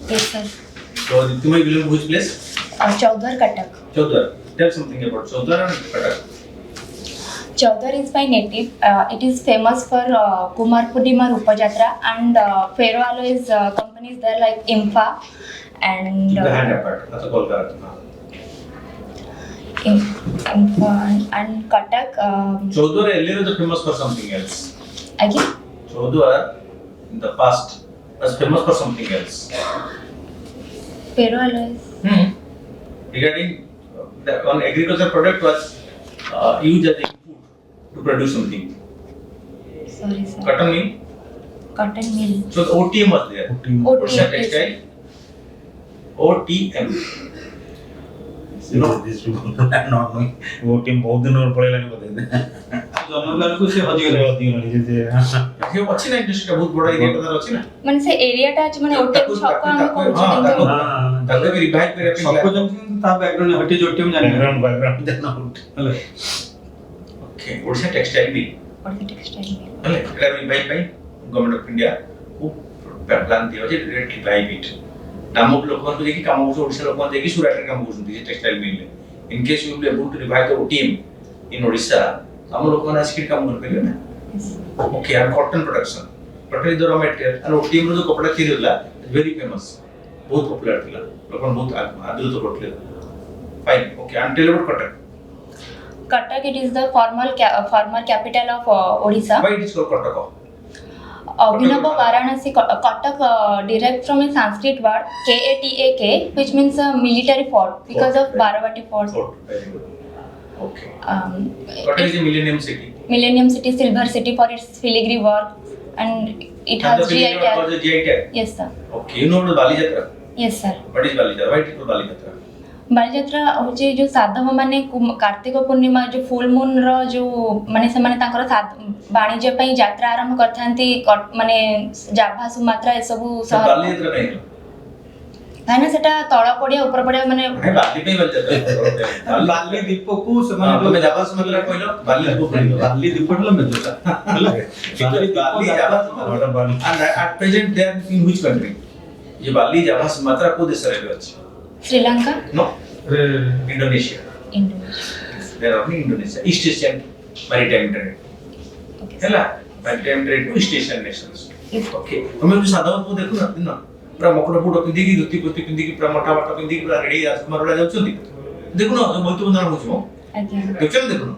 Yes, sir. So Diptymai belong to which place? Chaudhar Cuttack. Chaudhar. Tell something about Chaudhar and Cuttack. Chaudhar is my native. It is famous for Kumar Purnima Rupa Jatra and Fero Alloys companies there like IMFA and Keep the hand apart. That's a call card. IMFA and Cuttack. Chaudhar earlier was famous for something else. Again? Chaudhar in the past was famous for something else. Fero Alloys. Regarding the one agriculture product was used as input to produce something. Sorry, sir. Cotton mill. Cotton mill. So the OTM was there. What's that textile? OTM. No, this people are not knowing. वो team बहुत दिन और पढ़े लाने बताते हैं। जन्मलाल को से हजी गले होती है ना जैसे ये अच्छी ना इंडस्ट्री का बहुत बड़ा एरिया का अच्छी ना। ମାନେ ସେ ଏରିଆଟା ଅଛି ମାନେ OTM ଛକ ଆମେ କହୁଛୁ हाँ, କିନ୍ତୁ ताकि भी रिवाइव करे अपनी सबको जानते ता बैकग्राउंड हटी जोटियम जाने बैकग्राउंड देना होता हेलो ओके ओडिशा टेक्सटाइल भी और textile mill hello Etah revive pi government of India को प्लान दिया जे रिवाइव इट नाम लोक को देखि काम हो ओडिशा लोक को देखि सुराट काम करछन जे textile mill in case you will able to revive the OTM in Odisha हम लोक माने आसिक काम कर परियो ना okay and cotton production cotton is the raw material and OTM रो जो कपड़ा थी होला वेरी फेमस बहुत पॉपुलर थिला लोक बहुत आदृत करथले fine okay and tell about cotton Cuttack, it is the former capital of Odisha. why it is called Cuttack Abhinava Varanasi Cuttack derived from a Sanskrit word Katak, which means a military fort because of Baravati fort. very good okay It Cuttack is a millennium city Millennium City, Silver City for its filigree work, and it and has the GI was tag. the GI tag Yes, sir. okay you know the Bali Jatra Yes, sir. what is Bali Jatra why it is called Bali Jatra Balijatra ହଉଛି ଯୋଉ ସାଧବ ମାନେ କାର୍ତ୍ତିକ ପୂର୍ଣ୍ଣିମା ଯୋଉ ଫୁଲ Moon ର ଯୋଉ ମାନେ ସେମାନେ ତାଙ୍କର ବାଣିଜ୍ୟ ପାଇଁ ଯାତ୍ରା ଆରମ୍ଭ କରିଥାନ୍ତି ମାନେ ଜାଭା ସୁମାତ୍ରା ଏସବୁ ସହର ବାଲି ଯାତ୍ରା କାହିଁ କାହିଁକିନା ସେଟା ତଳ ପଡିଆ ଉପର ପଡିଆ ମାନେ ନାଇଁ ବାଲି ପାଇଁ ବାଲି ଯାତ୍ରା बाली दीप को ମାନେ ତମେ ଜାଭା ସୁମାତ୍ରା କହିଲ ବାଲି ଦୀପ କହିଲ बाली दीप लो मेजोटा hello Bali Java Sumatra and at present they are in which country ये बाली जाभा सुमात्रा को देश रे अछि Sri Lanka no Indonesia Indonesia they are only Indonesia East Asian maritime trade ହେଲା maritime trade to East Asian nations okay ତମେ ବି ସାଧାରଣ को ଦେଖୁ ନା ଦିନ ପୁରା ମକଟ ଫୁଟ ପିନ୍ଧିକି ଧୋତି ପୋତି ପିନ୍ଧିକି ପୁରା ମୋଟା ବାଟ ପିନ୍ଧିକି ପୁରା ରେଡି ରାଜକୁମାର ଗୁଡା ଯାଉଛନ୍ତି ଦେଖୁନ ବହୁତ ବନ୍ଧନ ହଉଛି ମୋ ଆଜ୍ଞା ଦେଖୁଛନ୍ତି ଦେଖୁନ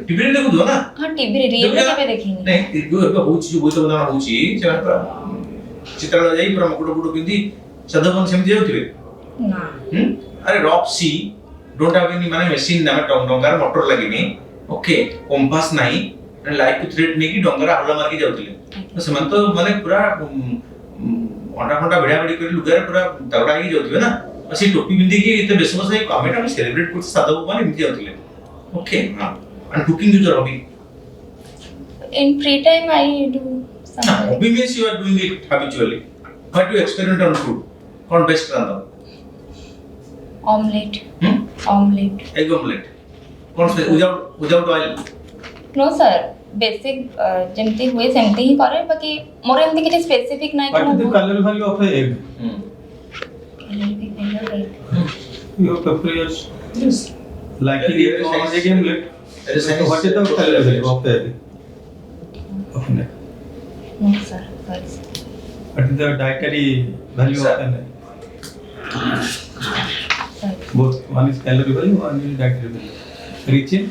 ଟିଭିରେ ଦେଖୁଥିବ ନା ହଁ ଟିଭିରେ ରିଏଲରେ କେବେ ଦେଖିନି ନାଇଁ ଯୋଉ ଏବେ ହଉଛି ଯୋଉ ବହୁତ ବନ୍ଧନ ହଉଛି ସେମାନେ ପୁରା ଚିତ୍ରାଳୟ ଯାଇ ପୁରା ମକଟ ଫୁଟ ପିନ୍ଧି ସାଧାରଣ ସେମିତି ଯାଉଥିବେ ନା अरे रॉक सी डोंट हैव एनी माने मशीन ना डोंगर मोटर लगिनी ओके कंपास नाही लाइफ थ्रेड ने की डोंगर हल्ला मार के जाउतिले तो समान तो माने पूरा अंडा फंडा भेड़ा भेड़ी कर लुगारे पूरा तगड़ा ही जाउतिबे ना असी टोपी बिंदी की इते बेसमस है कमेट हम सेलिब्रेट करते साधव माने इमति जाउतिले ओके हां and cooking is your hobby in free time I do something hobby means you are doing it habitually what you experiment on food कौन बेस्ट रांदा ऑमलेट ऑमलेट एग ऑमलेट कौन से without oil no sir basic जेमती हुए सेमती ही करे बाकी मोर एमती किसी स्पेसिफिक नहीं what is the colour value of egg you prefers yes like egg omelette what is the colour value of egg no sir what is the dietary value of egg both one is calorie value one is dietary value rich in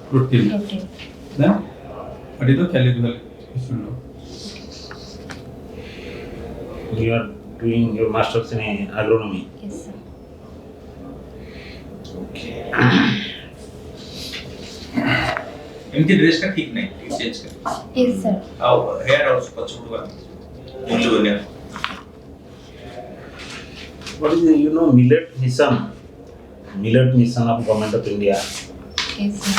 protein then what is the calorie value you should know you are doing your masters in agronomy yes sir इनके dress का ठीक नहीं ठीक change कर yes sir आओ hair और पछुड़ का मुझे बोलने what is the, you know millet mission of government of India yes sir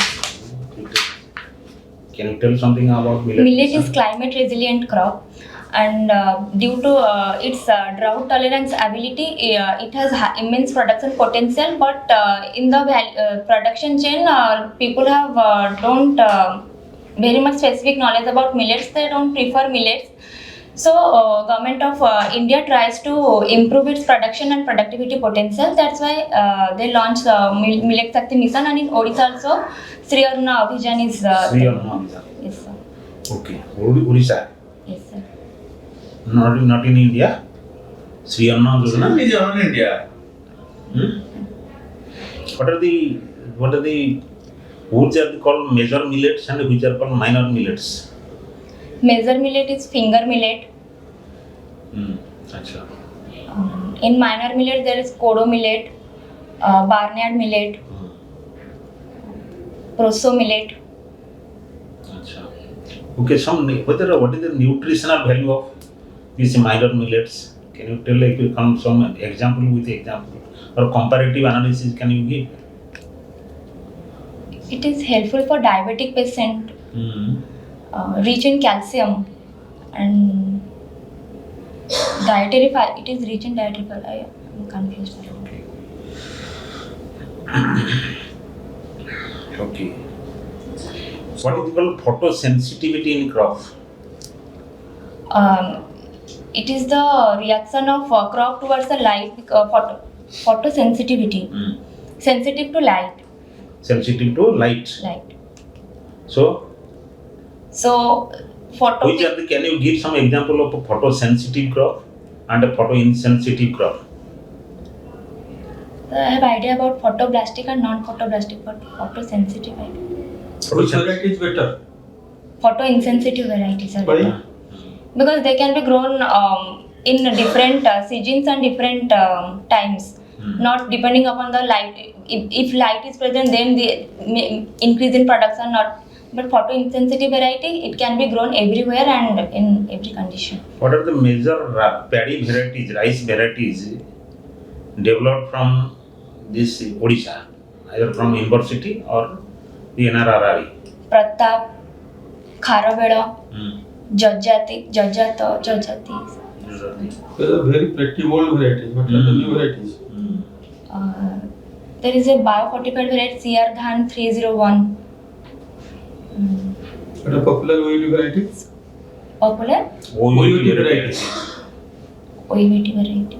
can you tell something about millet millet is climate resilient crop and due to its drought tolerance ability it has immense production potential but in the production chain people have don't very much specific knowledge about millets they don't prefer millets So, government of India tries to improve its production and productivity potential. That's why they launched Millet Shakti Mission, and in Odisha also, Sri Aruna Abhijan is. Sri Aruna Abhijan. Yes, sir. Okay. Odisha. Yes, sir. Not in India. Sri Aruna Abhijan. It is on India. What are the which are called major millets and which are called minor millets? Major millet is finger millet. Acha. In minor millet there is kodo millet, barnyard millet, proso millet. Acha. Okay, what is the nutritional value of these minor millets? Can you tell some example with example or comparative analysis can you give? It is helpful for diabetic patient, rich in calcium and dietary fiber. It is rich in dietary fiber. I am confused. Okay. What is called photosensitivity in crop? It is the reaction of crop towards the light. Photosensitivity, sensitive to light. Sensitive to light. Light. So Photo. can you give some example of a photosensitive crop and a photoinsensitive crop? I have idea about photoblastic and non-photoblastic, but photosensitive idea. Which variety is better? Photoinsensitive varieties are Why? better. Because they can be grown in different seasons and different times, not depending upon the light. If light is present, then they may increase in production. Not, but photoinsensitive variety, it can be grown everywhere and in every condition. What are the major paddy varieties, rice varieties developed from this Odisha, either from university or the NRRI? Pratap, Kharaveda, Jajati. Those are very pretty old varieties. What are the new varieties? There is a biofortified variety CR Dhan 301. What are popular OUD varieties? Popular OUD varieties. OUT variety.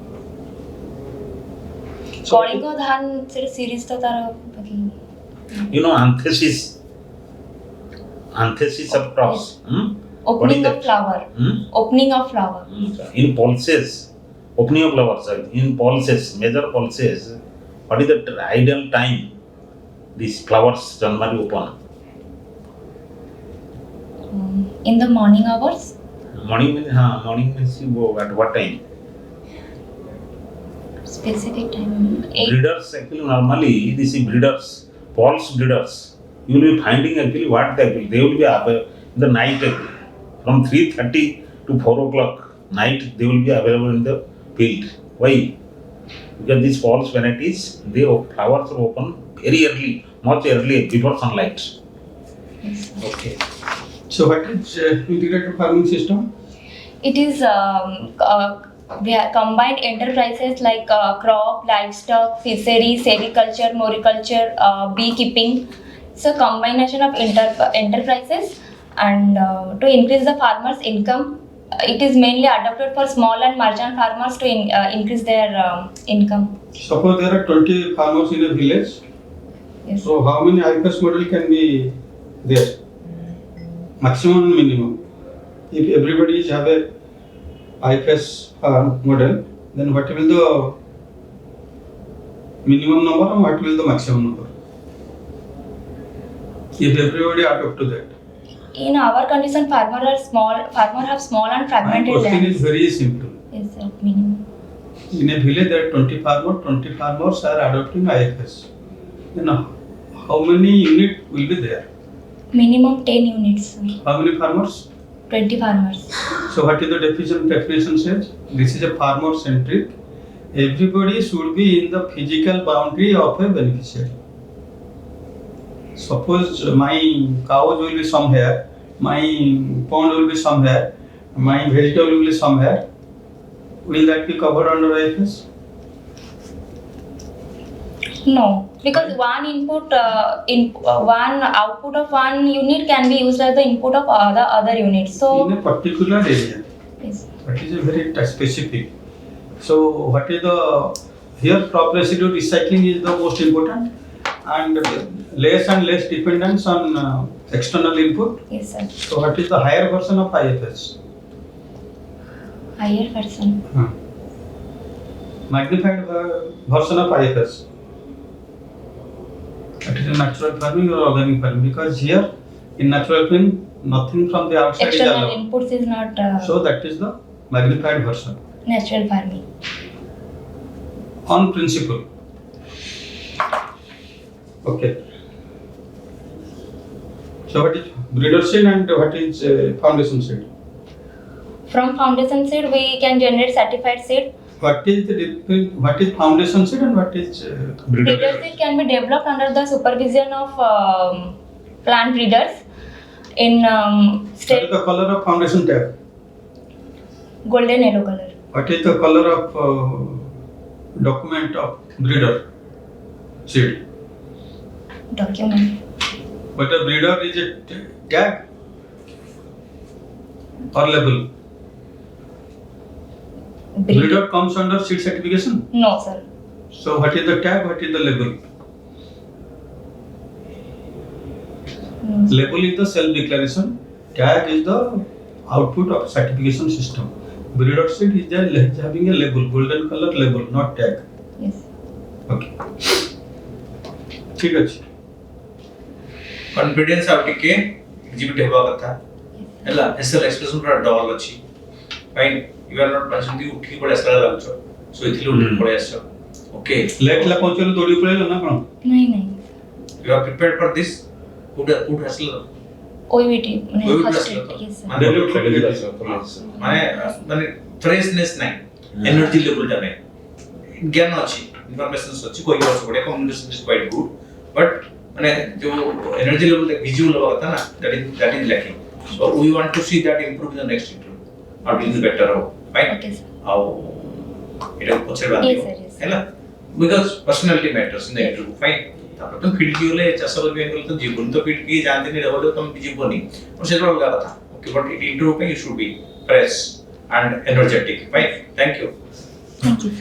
Kolingo Dhan series to taro bagi. You know anthesis of crops. Opening of flower. Opening of flower. In pulses, opening of flowers. In pulses, major pulses. What is the ideal time these flowers generally open? In the morning hours. Morning means you go at what time? Specific time. 8. Breeders actually normally these breeders, false breeders. You will be finding actually what they will. They will be in the night actually. From 3:30 to 4 o'clock night they will be available in the field. Why? Because these false varieties, flowers are open very early, much early before sunlight. Yes. Okay. So what is integrated farming system? It is we have combined enterprises like crop, livestock, fishery, sericulture, moriculture, beekeeping. So combination of enterprises, and to increase the farmers' income. It is mainly adopted for small and marginal farmers to increase their income. Suppose there are 20 farmers in a village. Yes. So how many IFS model can be there? Maximum and minimum. If everybody have a IFS model, then what will the minimum number and what will the maximum number? If everybody adopt to that. In our condition, farmers have small and My fragmented question land. is very simple. Yes, sir. Minimum. In a village there are 20 farmers are adopting IFS. Then how many units will be there? Minimum 10 units. Sir. How many farmers? 20 farmers. So what is the definition says? This is a farmer centric. Everybody should be in the physical boundary of a beneficiary. Suppose my cows will be somewhere, my pond will be somewhere, my vegetable will be somewhere. Will that be covered under IFS? No, because one input, one output of one unit can be used as the input of the other unit. So In a particular area. Yes. That is a very specific. So what is the here crop residue recycling is the most important and less and less dependence on external input. Yes, sir. So what is the higher version of IFS? Higher version. Magnified version of IFS. That is a natural farming or organic farming, because here in natural farming nothing from the outside is External allowed. inputs is not So that is the magnified version natural farming. on principle. Okay. So what is breeder seed and what is foundation seed? From foundation seed, we can generate certified seed. What is the difference? What is foundation seed and what is Breeder seed can be developed under the supervision of plant breeders in what is state the color of foundation tag? golden yellow color. What is the color of document of breeder seed? Document. But a breeder is a tag or label? Breeder comes under seed certification. No, sir. So what is the tag? What is the label? No. Label is the self-declaration. Tag is the output of certification system. Breeder seed is there having a label, golden color label, not tag. Yes. Okay. ठीक ଅଛି. Confidence आउ टिके exhibit हेबा कथा हला facial expression पूरा dull अछि fine you are not personally उठी पड़े असला लागछ सो इथिले उठी पड़े आछो ओके लेट ला पहुंचलो दौड़ी पड़ेलो ना कोन? नहीं नहीं. You are prepared for this food hustle OVT. OVT First hustle aid. Yes, sir. माने माने फ्रेशनेस नाही एनर्जी लेवल जा नाही ज्ञान अछि इन्फॉर्मेशन अछि कोई वर्ष पड़े communication is quite good but माने जो एनर्जी लेवल विजुअल होगा था ना that is lacking so we want to see that improve in the next interview और डूइंग बेटर हो fine Okay, sir. How it is पछे बात Yes, sir, yes, sir. हैला because personality matters in the Yes. Interview fine तापर तुम field की होले चाष करबे बोले तो जीवन तो फील्ड की जानते नहीं रहबो तुम जीवनी और से अलग कथा ओके बट इंटरव्यू पे you should be fresh and energetic fine thank you Thank you.